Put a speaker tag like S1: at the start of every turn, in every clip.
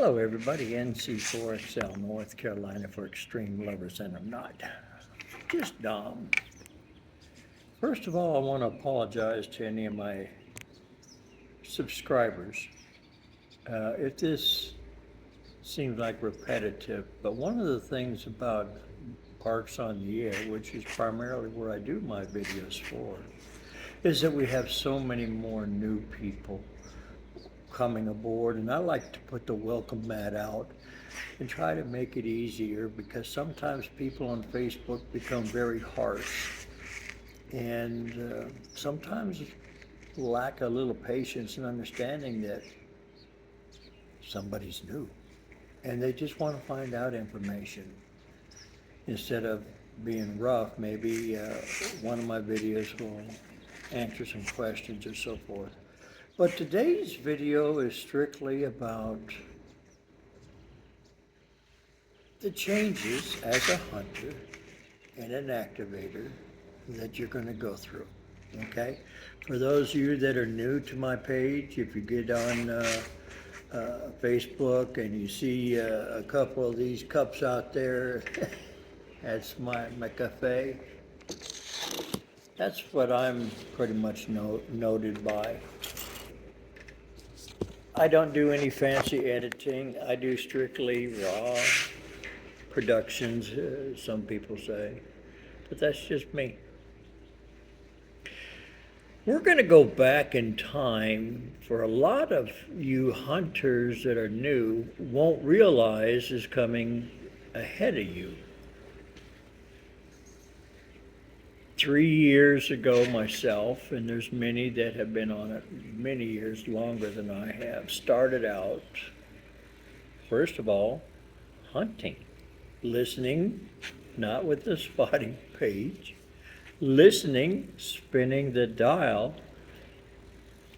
S1: Hello, everybody. NC4XL, North Carolina for extreme lovers, and I'm not. Just Dom. First of all, I want to apologize to any of my subscribers. If this seems like repetitive, but one of the things about Parks on the Air, which is primarily where I do my videos for, is that we have so many more new people coming aboard, and I like to put the welcome mat out and try to make it easier because sometimes people on Facebook become very harsh and sometimes lack a little patience and understanding that somebody's new and they just want to find out information instead of being rough. Maybe one of my videos will answer some questions or so forth. But today's video is strictly about the changes as a hunter and an activator that you're going to go through, okay? For those of you that are new to my page, if you get on Facebook and you see a couple of these cups out there, that's my cafe. That's what I'm pretty much noted by. I don't do any fancy editing. I do strictly raw productions, some people say, but that's just me. We're going to go back in time for a lot of you hunters that are new won't realize is coming ahead of you. 3 years ago myself, and there's many that have been on it many years longer than I have, started out, first of all, hunting, listening, not with the spotting page, listening, spinning the dial,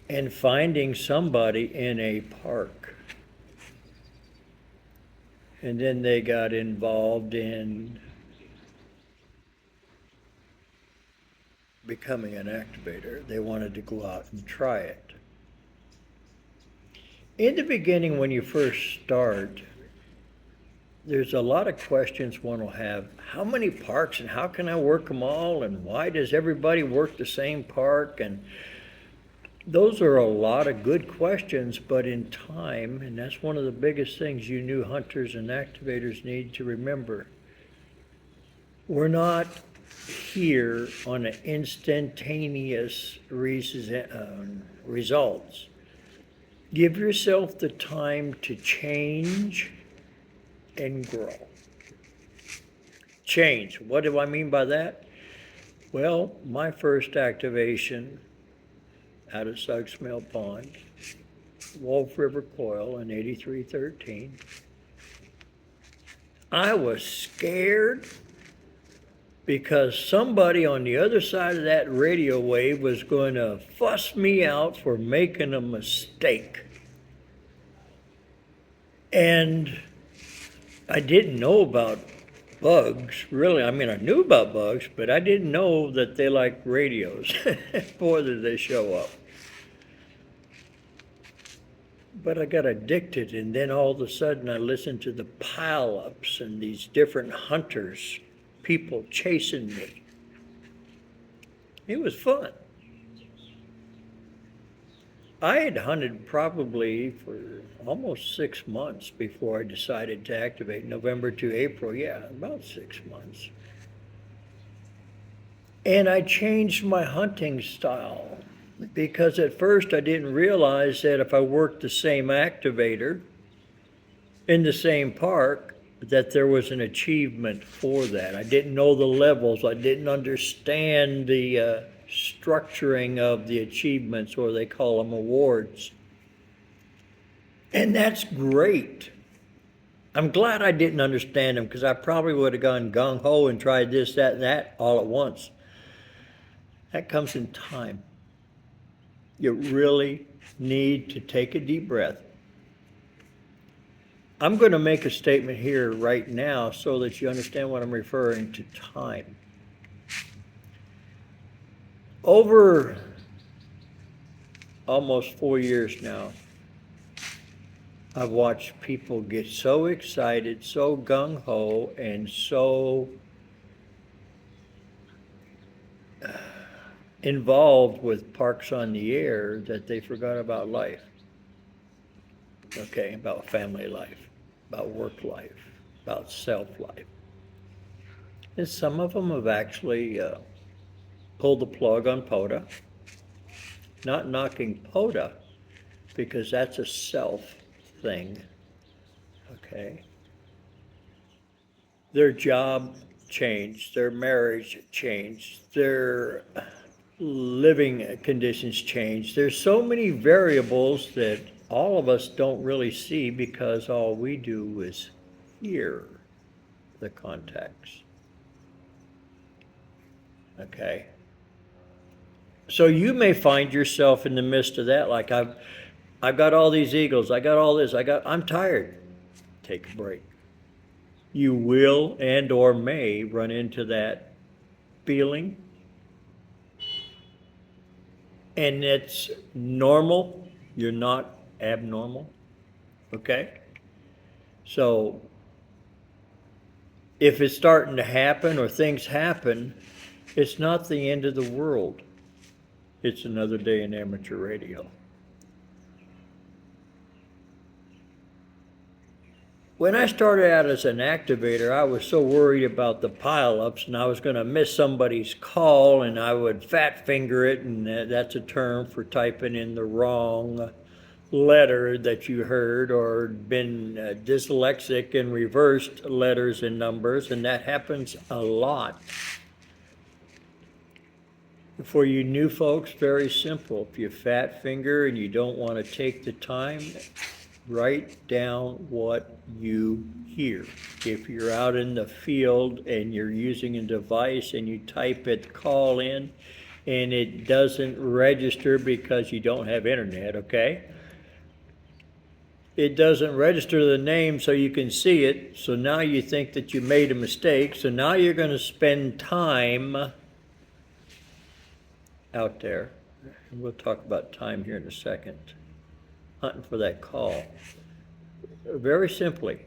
S1: and finding somebody in a park. And then they got involved in becoming an activator. They wanted to go out and try it. In the beginning, when you first start, there's a lot of questions one will have. How many parks and how can I work them all? And why does everybody work the same park? And those are a lot of good questions, but in time, and that's one of the biggest things you new hunters and activators need to remember, we're not here on an instantaneous results. Give yourself the time to change and grow. Change. What do I mean by that? Well, my first activation out of Suggs Mill Pond, Wolf River Coil in 8313. I was scared because somebody on the other side of that radio wave was going to fuss me out for making a mistake. And I didn't know about bugs, really. I mean, I knew about bugs, but I didn't know that they like radios. Boy, did they show up. But I got addicted, and then all of a sudden I listened to the pile-ups and these different hunters, people chasing me. It was fun. I had hunted probably for almost 6 months before I decided to activate. November to April, yeah, about 6 months. And I changed my hunting style because at first I didn't realize that if I worked the same activator in the same park, that there was an achievement for that. I didn't know the levels. I didn't understand the structuring of the achievements, or they call them awards. And that's great. I'm glad I didn't understand them because I probably would have gone gung-ho and tried this, that, and that all at once. That comes in time. You really need to take a deep breath. I'm going to make a statement here right now so that you understand what I'm referring to time. Over almost 4 years now, I've watched people get so excited, so gung-ho, and so involved with Parks on the Air that they forgot about life. Okay, about family life, about work life, about self-life. And some of them have actually pulled the plug on POTA. Not knocking POTA, because that's a self thing, okay? Their job changed, their marriage changed, their living conditions changed. There's so many variables that all of us don't really see because all we do is hear the context. Okay? So you may find yourself in the midst of that, like I've got all these eagles, I got all this, I'm tired. Take a break. You will and or may run into that feeling. And it's normal. You're not abnormal. Okay? So if it's starting to happen or things happen, it's not the end of the world. It's another day in amateur radio. When I started out as an activator, I was so worried about the pileups, and I was going to miss somebody's call, and I would fat finger it, and that's a term for typing in the wrong letter that you heard, or been dyslexic and reversed letters and numbers, and that happens a lot. For you new folks, very simple. If you fat finger and you don't want to take the time, write down what you hear. If you're out in the field and you're using a device and you type it, call in, and it doesn't register because you don't have internet, okay? It doesn't register the name so you can see it, so now you think that you made a mistake, so now you're going to spend time out there, and we'll talk about time here in a second, hunting for that call. Very simply,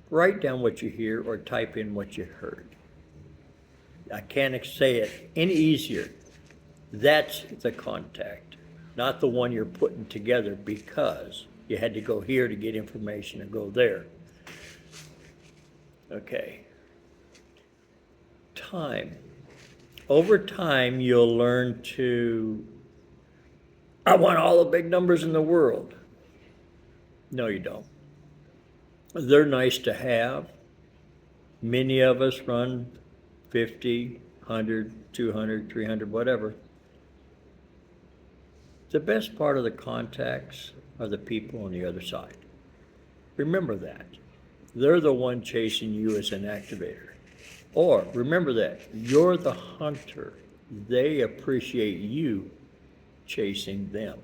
S1: write down what you hear or type in what you heard. I can't say it any easier. That's the contact, not the one you're putting together because you had to go here to get information and go there. Okay. Time. Over time, you'll learn to, I want all the big numbers in the world. No, you don't. They're nice to have. Many of us run 50, 100, 200, 300, whatever. The best part of the contacts are the people on the other side. Remember that. They're the one chasing you as an activator. Or remember that you're the hunter. They appreciate you chasing them.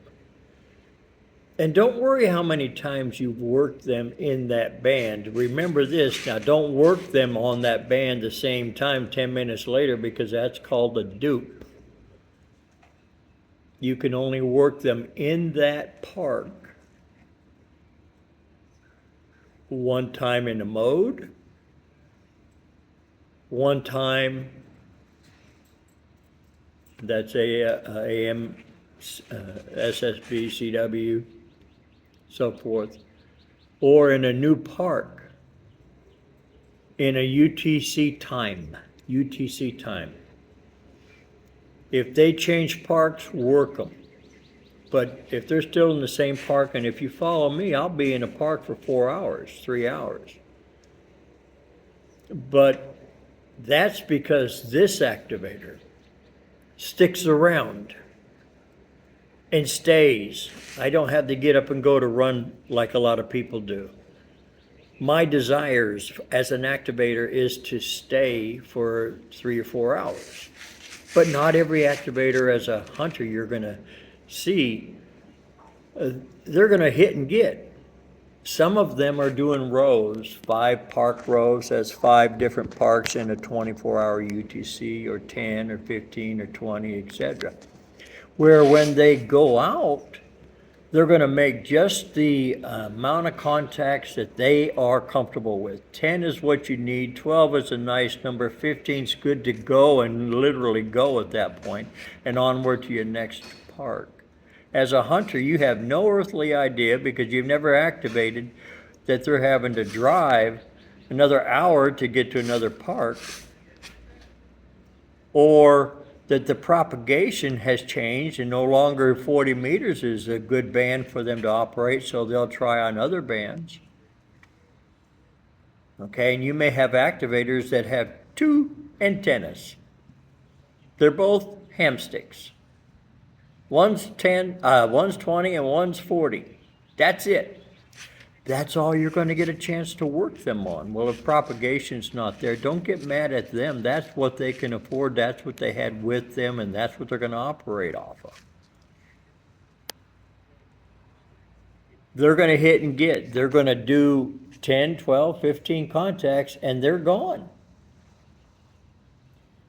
S1: And don't worry how many times you've worked them in that band. Remember this, now don't work them on that band the same time 10 minutes later because that's called a dupe. You can only work them in that park one time in a mode, one time that's AM, SSB, CW, so forth, or in a new park, in a UTC time. If they change parks, work them. But if they're still in the same park, and if you follow me, I'll be in a park for 4 hours, 3 hours. But that's because this activator sticks around and stays. I don't have to get up and go to run like a lot of people do. My desires as an activator is to stay for 3 or 4 hours. But not every activator as a hunter you're going to see, they're going to hit and get. Some of them are doing rows, 5 park rows, that's 5 different parks in a 24-hour UTC, or 10 or 15 or 20, etc. Where when they go out, They're going to make just the amount of contacts that they are comfortable with. 10 is what you need, 12 is a nice number, 15 is good to go and literally go at that point, and onward to your next park. As a hunter, you have no earthly idea, because you've never activated, that they're having to drive another hour to get to another park, or that the propagation has changed and no longer 40 meters is a good band for them to operate, so they'll try on other bands. Okay, and you may have activators that have 2 antennas. They're both ham sticks. One's 20 and one's 40. That's it. That's all you're going to get a chance to work them on. Well, if propagation's not there, don't get mad at them. That's what they can afford. That's what they had with them, and that's what they're going to operate off of. They're going to hit and get. They're going to do 10, 12, 15 contacts, and they're gone.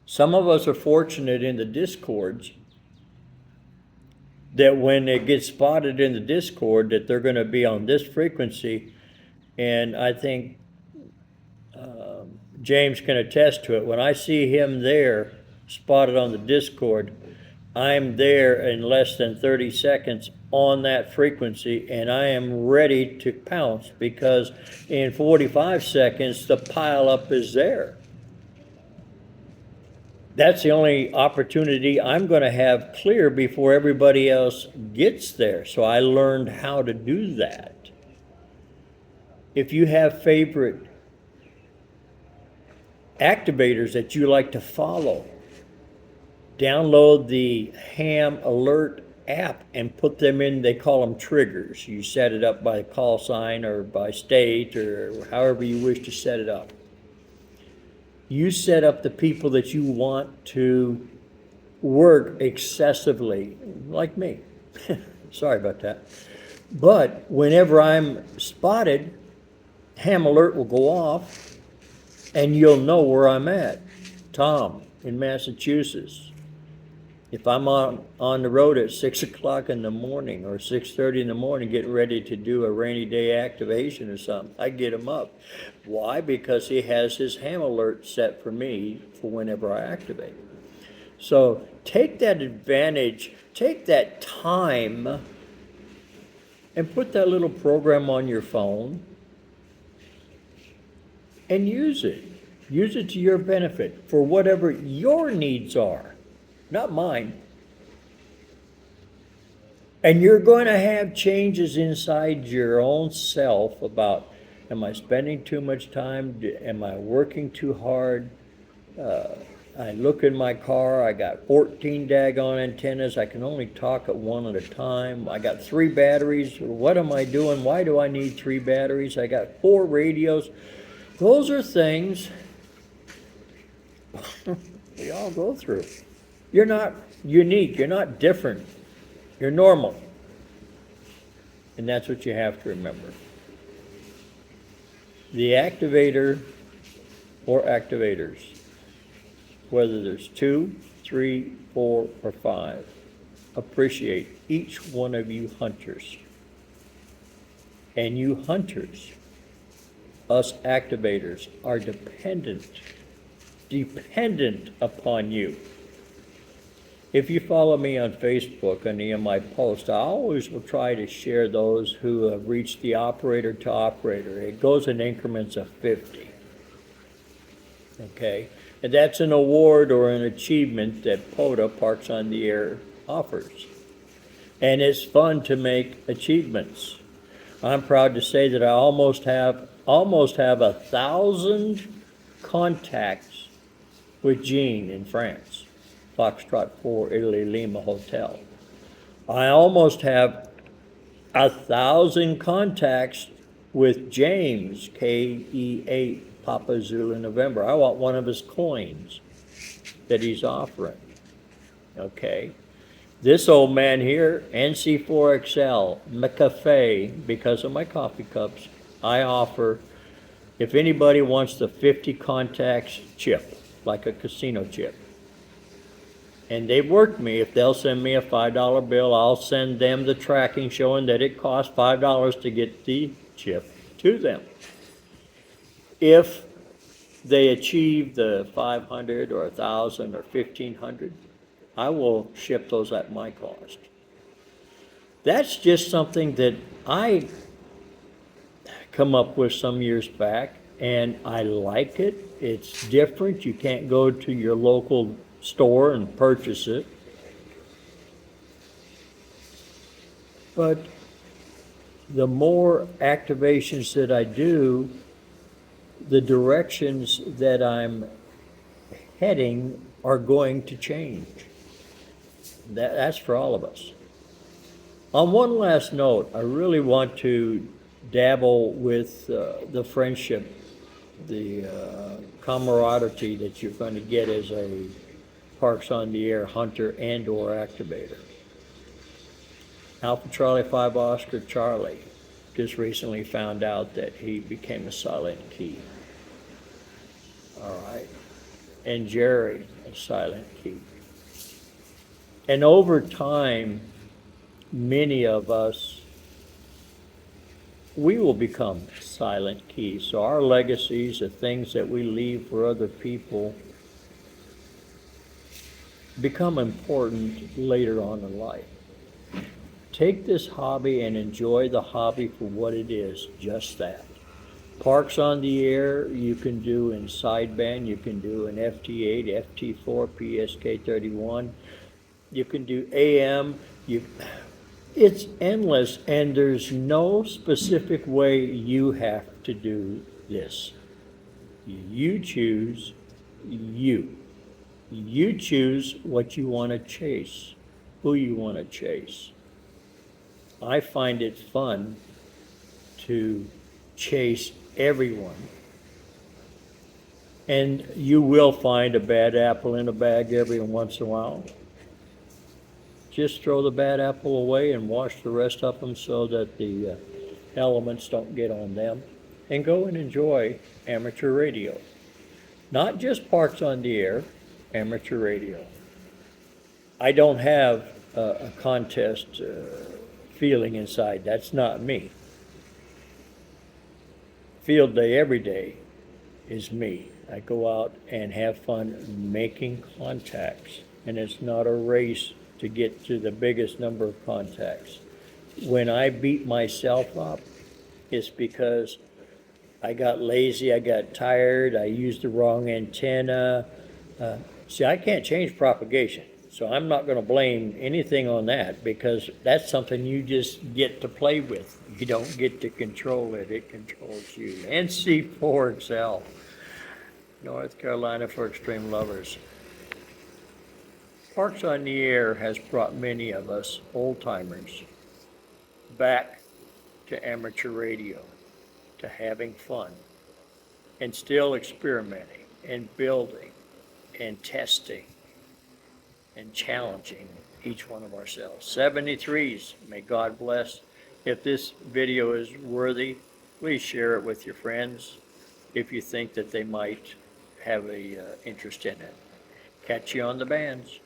S1: Some of us are fortunate in the discords that when it gets spotted in the Discord that they're going to be on this frequency, and I think James can attest to it. When I see him there spotted on the Discord, I'm there in less than 30 seconds on that frequency, and I am ready to pounce, because in 45 seconds the pileup is there. That's the only opportunity I'm going to have clear before everybody else gets there. So I learned how to do that. If you have favorite activators that you like to follow, download the Ham Alert app and put them in. They call them triggers. You set it up by call sign or by state or however you wish to set it up. You set up the people that you want to work excessively, like me. Sorry about that. But whenever I'm spotted, Ham Alert will go off, and you'll know where I'm at. Tom in Massachusetts. If I'm on the road at 6 o'clock in the morning or 6:30 in the morning getting ready to do a rainy day activation or something, I get him up. Why? Because he has his Ham Alert set for me for whenever I activate. So take that advantage, take that time, and put that little program on your phone and use it. Use it to your benefit for whatever your needs are. Not mine. And you're going to have changes inside your own self about, am I spending too much time? Am I working too hard? I look in my car, I got 14 daggone antennas. I can only talk at one at a time. I got 3 batteries. What am I doing? Why do I need 3 batteries? I got 4 radios. Those are things we all go through. You're not unique. You're not different. You're normal. And that's what you have to remember. The activator or activators, whether there's 2, 3, 4, or 5, appreciate each one of you hunters. And you hunters, us activators, are dependent upon you. If you follow me on Facebook, on any of my posts, I always will try to share those who have reached the operator to operator. It goes in increments of 50. Okay? And that's an award or an achievement that POTA, Parks on the Air, offers. And it's fun to make achievements. I'm proud to say that I almost have 1,000 contacts with Jean in France. Foxtrot 4, Italy, Lima Hotel. I almost have 1,000 contacts with James, KE8, Papa Zulu November. I want one of his coins that he's offering. Okay. This old man here, NC4XL, McCafe, because of my coffee cups, I offer, if anybody wants the 50 contacts chip, like a casino chip, And they've worked me. If they'll send me a $5 bill, I'll send them the tracking showing that it costs $5 to get the chip to them. If they achieve the 500 or 1,000 or 1,500, I will ship those at my cost. That's just something that I come up with some years back, and I like it. It's different. You can't go to your local store and purchase it. But the more activations that I do, the directions that I'm heading are going to change. That's for all of us. On one last note, I really want to dabble with the friendship, the camaraderie that you're going to get as a Parks on the Air hunter and or activator. Alpha Charlie 5 Oscar Charlie just recently found out that he became a silent key. All right. And Jerry, a silent key. And over time, many of us, we will become silent keys. So our legacies, the things that we leave for other people, become important later on in life. Take this hobby and enjoy the hobby for what it is, just that. Parks on the Air, you can do in sideband, you can do in FT8, FT4, PSK31, you can do AM, it's endless, and there's no specific way you have to do this. You choose you. You choose what you want to chase, who you want to chase. I find it fun to chase everyone. And you will find a bad apple in a bag every once in a while. Just throw the bad apple away and wash the rest of them so that the elements don't get on them. And go and enjoy amateur radio. Not just Parks on the Air, amateur radio. I don't have a contest feeling inside. That's not me. Field day every day is me. I go out and have fun making contacts, and it's not a race to get to the biggest number of contacts. When I beat myself up, it's because I got lazy, I got tired, I used the wrong antenna. See, I can't change propagation, so I'm not going to blame anything on that, because that's something you just get to play with. You don't get to control it, it controls you. NC4XL, North Carolina for extreme lovers. Parks on the Air has brought many of us old-timers back to amateur radio, to having fun, and still experimenting and building and testing and challenging each one of ourselves. 73s, may God bless. If this video is worthy, please share it with your friends if you think that they might have a interest in it. Catch you on the bands.